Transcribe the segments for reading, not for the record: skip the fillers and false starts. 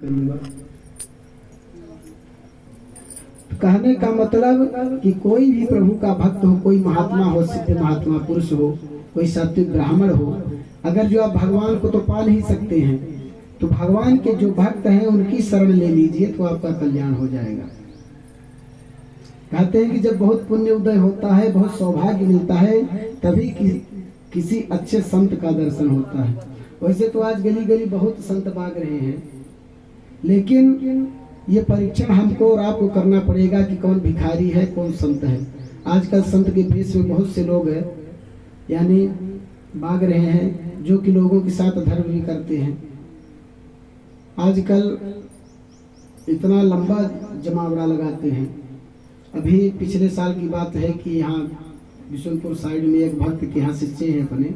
करूंगा। कहने का मतलब कि कोई भी प्रभु का भक्त हो, कोई महात्मा हो, सिद्ध महात्मा पुरुष हो, कोई सात्विक ब्राह्मण हो, अगर जो आप भगवान को तो पा नहीं सकते हैं, तो भगवान के जो भक्त हैं उनकी शरण ले लीजिए तो आपका कल्याण हो जाएगा। कहते हैं कि जब बहुत पुण्य उदय होता है, बहुत सौभाग्य मिलता है, तभी किसी अच्छे संत का दर्शन होता है। वैसे तो आज गली गली बहुत संत भाग रहे हैं, लेकिन ये परीक्षण हमको और आपको करना पड़ेगा कि कौन भिखारी है, कौन संत है। आजकल संत के भेष में बहुत से लोग हैं, यानी भाग रहे हैं, जो कि लोगों के साथ धर्म भी करते हैं। आजकल इतना लंबा जमावड़ा लगाते हैं। अभी पिछले साल की बात है कि यहाँ बिशुनपुर साइड में एक भक्त के यहाँ शिष्य हैं अपने,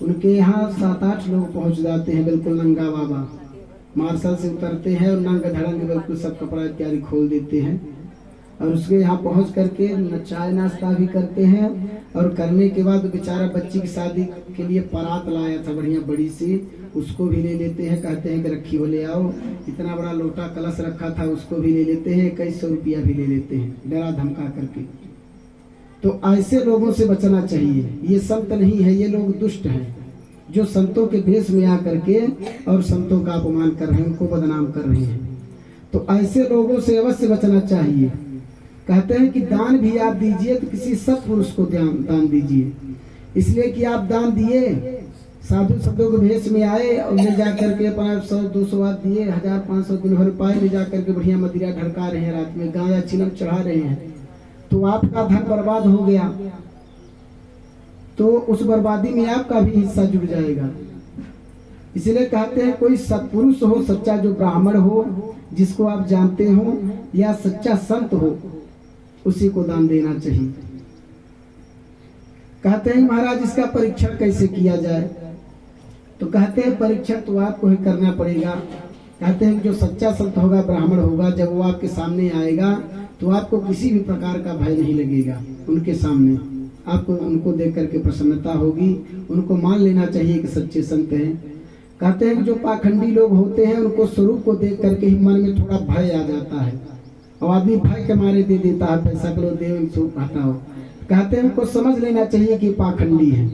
उनके यहाँ 7-8 लोग पहुँच जाते हैं, बिल्कुल नंगा बाबा मार्शल से उतरते हैं और नंग धड़ंग बिल्कुल सब कपड़ा इत्यादि खोल देते हैं, और उसके यहाँ पहुँच करके चाय नाश्ता भी करते हैं। और करने के बाद बेचारा बच्ची की शादी के लिए परात लाया था बढ़िया बड़ी सी, उसको भी ले लेते हैं, कहते हैं कि रखी हो ले आओ। इतना बड़ा लोटा कलश रखा था, उसको भी ले लेते हैं, 2100 रुपया भी ले लेते हैं, डरा धमका करके। तो ऐसे लोगों से बचना चाहिए। ये संत नहीं है, ये लोग दुष्ट हैं, जो संतों के भेष में आकर के और संतों का अपमान कर रहे हैं, उनको बदनाम कर रहे हैं। तो ऐसे लोगों से अवश्य बचना चाहिए। कहते हैं कि दान भी आप दीजिए तो किसी सत्पुरुष को दान दीजिए, इसलिए कि आप दान दिए, साधु संतों के भेष में आए और ले जाकर के 500-200 बात दिए, 1000-500 दिन भर पाए, ले जाकर के बढ़िया मदिरा ढड़का रहे हैं, रात में गांजा चिलम चढ़ा रहे हैं, तो आपका धन बर्बाद हो गया। तो उस बर्बादी में आपका भी हिस्सा जुड़ जाएगा। इसलिए कहते हैं कोई सत्पुरुष हो, सच्चा जो ब्राह्मण हो, जिसको आप जानते हो, या सच्चा संत हो, उसी को दान देना चाहिए। कहते हैं महाराज इसका परीक्षण कैसे किया जाए, तो कहते हैं परीक्षण तो आपको ही करना पड़ेगा। कहते हैं जो सच्चा संत होगा, ब्राह्मण होगा, जब वो आपके सामने आएगा तो आपको किसी भी प्रकार का भय नहीं लगेगा। उनके सामने आपको उनको देख करके प्रसन्नता होगी, उनको मान लेना चाहिए कि सच्चे संत हैं। कहते हैं कि जो पाखंडी लोग होते हैं, उनको स्वरूप को देख करके ही मन में थोड़ा भय आ जाता है, और आदमी भय के मारे दे देता है, पैसा करो देव स्वरूप हटाओ। कहते हैं उनको समझ लेना चाहिए कि पाखंडी है।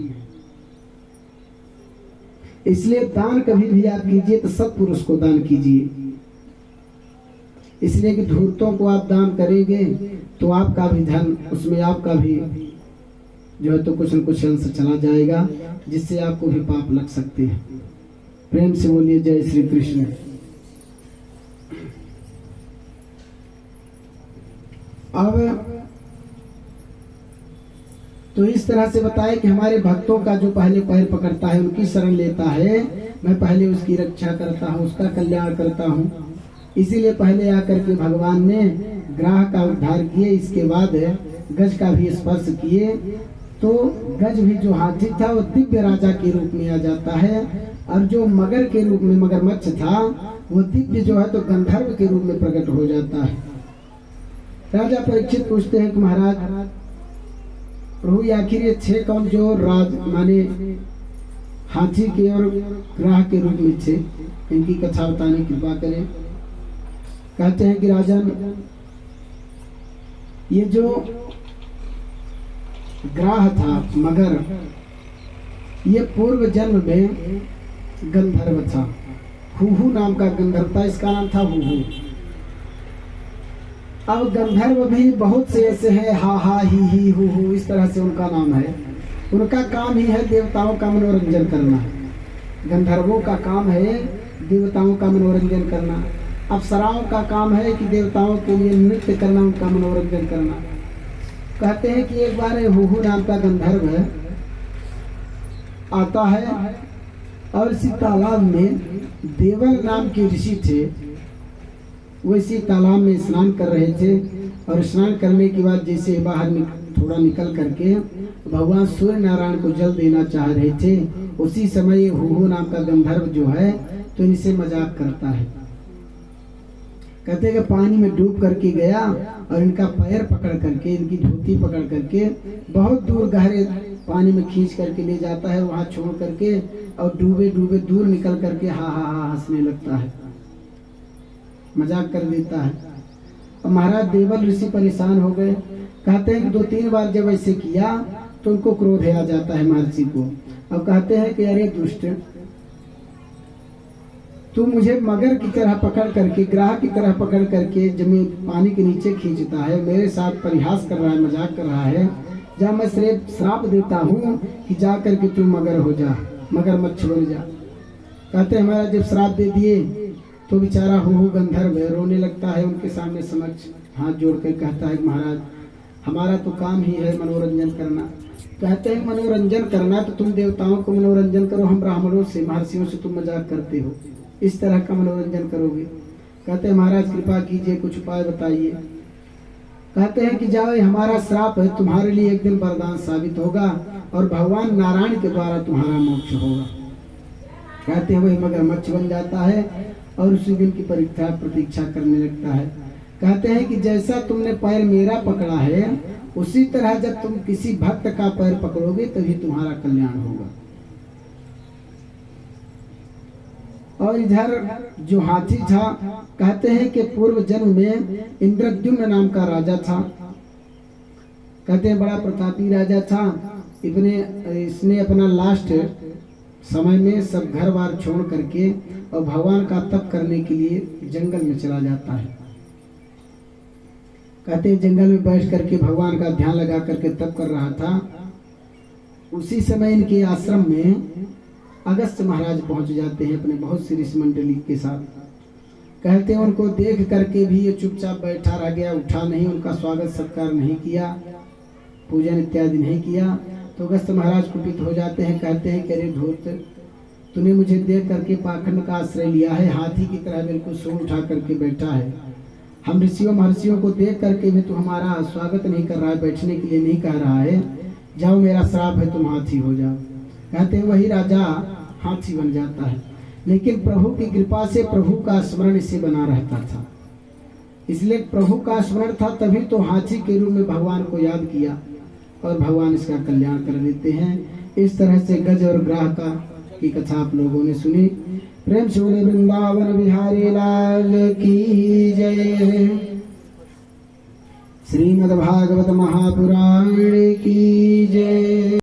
इसलिए दान कभी भी आप कीजिए तो सत्पुरुष को दान कीजिए, इसलिए कि धूर्तों को आप दान करेंगे तो आपका भी धन, उसमें आपका भी जो है तो कुछ न कुछ अंश चला जाएगा, जिससे आपको भी पाप लग सकते हैं। प्रेम से बोलिए जय श्री कृष्ण। अब तो इस तरह से बताए कि हमारे भक्तों का जो पहले पैर पकड़ता है, उनकी शरण लेता है, मैं पहले उसकी रक्षा करता हूँ, उसका कल्याण करता हूँ। इसीलिए पहले आकर के भगवान ने ग्राह का उद्धार किए, इसके बाद गज का भी स्पर्श किए। तो गज भी जो हाथी था वो दिव्य राजा के रूप में आ जाता है, और जो मगर के रूप में मगरमच्छ था वो दिव्य जो है तो गंधर्व के रूप में प्रकट हो जाता है। राजा परीक्षित पूछते हैं कि महाराज प्रभु आखिर ये 6 कौन जो राज माने हाथी के और ग्राह के रूप में थे, इनकी कथा बताने की कृपा करें। कहते हैं कि राजन, ये जो ग्राह था मगर, ये पूर्व जन्म में गंधर्व था, हुहू नाम का गंधर्व था, इसका नाम था हुहू। अब गंधर्व भी बहुत से ऐसे हैं, हा हा ही हु इस तरह से उनका नाम है। उनका काम ही है देवताओं का मनोरंजन करना। गंधर्वों का काम है देवताओं का मनोरंजन करना। अप्सराओं का काम है कि देवताओं के लिए नृत्य करना, उनका मनोरंजन करना। कहते हैं कि एक बार हुहू नाम का गंधर्व आता है, और इसी तालाब में देवल नाम के ऋषि थे, वो इसी तालाब में स्नान कर रहे थे। और स्नान करने के बाद जैसे बाहर थोड़ा निकल करके भगवान सूर्य नारायण को जल देना चाह रहे थे, उसी समय हुहू नाम का गंधर्व जो है तो इनसे मजाक करता है। कहते हैं कि पानी में डूब करके गया और इनका पैर पकड़ करके, इनकी धोती पकड़ करके बहुत दूर गहरे पानी में खींच करके ले जाता है, वहां छोड़ करके, और डूबे डूबे दूर निकल करके हा हा हा हंसने लगता है। मजाक कर देता है। अब महाराज देवल ऋषि परेशान हो गए। कहते हैं कि 2-3 बार जब ऐसे किया तो उनको क्रोध आ जाता है महर्षि को। अब कहते हैं कि अरे दुष्ट, तू मुझे मगर की तरह पकड़ करके, ग्राह की तरह पकड़ करके जमीन पानी के नीचे खींचता है, मेरे साथ परिहास कर रहा है, मजाक कर रहा है। जब मैं श्राप देता हूँ कि जा करके तू मगर हो जा, मगरमच्छ बन जा। कहते हैं हमारा जब श्राप दे दिए तो बेचारा हो गंधर्व रोने लगता है उनके सामने समक्ष, हाथ जोड़कर कहता है महाराज हमारा तो काम ही है मनोरंजन करना। कहते हैं मनोरंजन करना तो तुम देवताओं को मनोरंजन करो, हम ब्राह्मणों से महर्षियों से तुम मजाक करते हो, इस तरह का मनोरंजन करोगे। कहते हैं महाराज कृपा कीजिए, कुछ उपाय बताइए। कहते हैं कि जाओ, हमारा श्राप है, तुम्हारे लिए एक दिन वरदान साबित होगा और भगवान नारायण के द्वारा तुम्हारा मोक्ष होगा। कहते हैं वही मगरमच्छ बन जाता है और उसी दिन की प्रतीक्षा करने लगता है। कहते हैं कि जैसा तुमने पैर मेरा पकड़ा है उसी तरह जब तुम किसी भक्त का पैर पकड़ोगे तभी तुम्हारा कल्याण होगा। और इधर जो हाथी था, कहते हैं कि पूर्व जन्म में इंद्रद्युम्न नाम का राजा था। कहते हैं बड़ा प्रतापी राजा था। इसने अपना लास्ट समय में सब घर बार छोड़ करके और भगवान का तप करने के लिए जंगल में चला जाता है। कहते हैं जंगल में बैठ करके भगवान का ध्यान लगा करके तप कर रहा था। उसी समय इनके आश्रम में अगस्त्य महाराज पहुंच जाते हैं अपने बहुत सी ऋषि मंडली के साथ। कहते हैं उनको देख करके भी ये चुपचाप बैठा रह गया, उठा नहीं, उनका स्वागत सत्कार नहीं किया, पूजन इत्यादि नहीं किया। तो अगस्त्य महाराज कुपित हो जाते हैं। कहते हैं कि अरे धूर्त, तूने मुझे देख करके पाखंड का आश्रय लिया है, हाथी की तरह बिल्कुल सूंड उठा करके बैठा है। हम ऋषियों महर्षियों को देख करके भी तू हमारा स्वागत नहीं कर रहा है, बैठने के लिए नहीं कह रहा है। जाओ, मेरा श्राप है, तुम हाथी हो जाओ। कहते हैं वही राजा हाथी बन जाता है। लेकिन प्रभु की कृपा से प्रभु का स्मरण इसे बना रहता था, इसलिए प्रभु का स्मरण था तभी तो हाथी के रूप में भगवान को याद किया और भगवान इसका कल्याण कर देते हैं। इस तरह से गज और ग्राह का की कथा आप लोगों ने सुनी। प्रेम से बोले वृंदावन बिहारी लाल की जय। श्रीमद् भागवत महापुराण की जय।